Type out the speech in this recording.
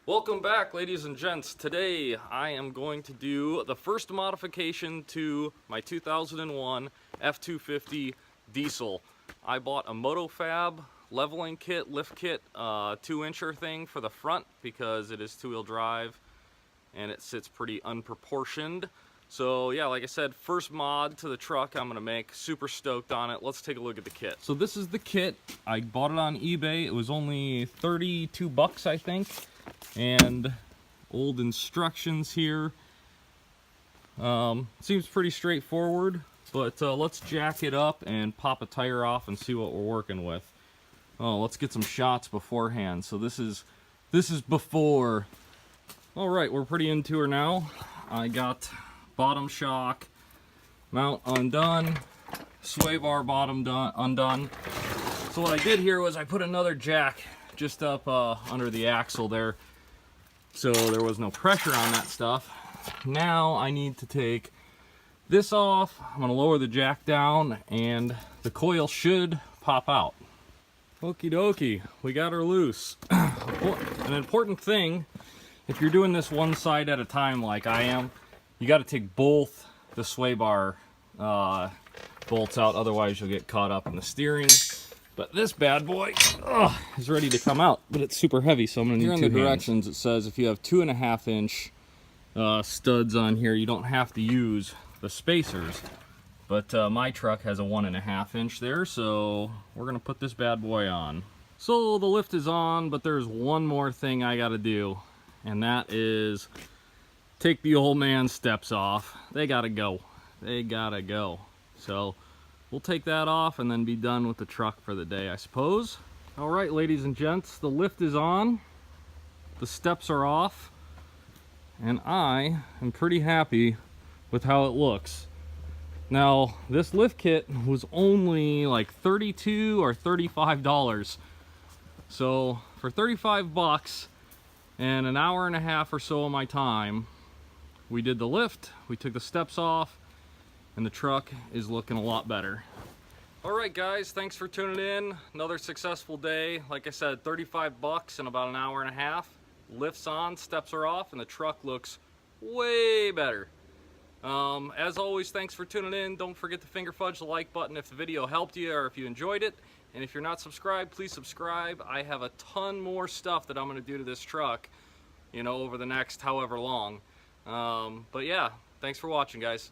Welcome back, ladies and gents. Today I am going to do the first modification to my 2001 F250 diesel. I bought a MotoFab leveling kit, lift kit, 2-incher thing for the front because it is two-wheel drive and it sits pretty unproportioned. So yeah, like I said, first mod to the truck I'm gonna make. Super stoked on it. Let's take a look at the kit. So this is the kit. I bought it on eBay. It was only 32 bucks, I think. And old instructions here. Seems pretty straightforward, but let's jack it up and pop a tire off and see what we're working with. Oh, let's get some shots beforehand. So this is before. All right, we're pretty into her now. I got bottom shock mount undone, sway bar bottom undone. So what I did here was I put another jack just up under the axle there, so there was no pressure on that stuff. Now I need to take this off. I'm gonna lower the jack down and the coil should pop out. Okie dokie, we got her loose. An important thing, if you're doing this one side at a time like I am, you got to take both the sway bar bolts out, otherwise you'll get caught up in the steering. But this bad boy is ready to come out, but it's super heavy, so I'm going to need two hands. Here in the directions it says if you have 2.5-inch studs on here, you don't have to use the spacers. But my truck has a 1.5-inch there, so we're going to put this bad boy on. So the lift is on, but there's one more thing I got to do, and that is take the old man steps off. They gotta go. They gotta go. So we'll take that off and then be done with the truck for the day, I suppose. All right, ladies and gents, the lift is on. The steps are off. And I am pretty happy with how it looks. Now, this lift kit was only like $32 or $35. So for 35 bucks and an hour and a half or so of my time, we did the lift, we took the steps off, and the truck is looking a lot better. All right, guys, thanks for tuning in. Another successful day. Like I said, 35 bucks in about an hour and a half. Lift's on, steps are off, and the truck looks way better. As always, thanks for tuning in. Don't forget to finger fudge the like button if the video helped you or if you enjoyed it. And if you're not subscribed, please subscribe. I have a ton more stuff that I'm gonna do to this truck, you know, over the next however long. But yeah, thanks for watching, guys.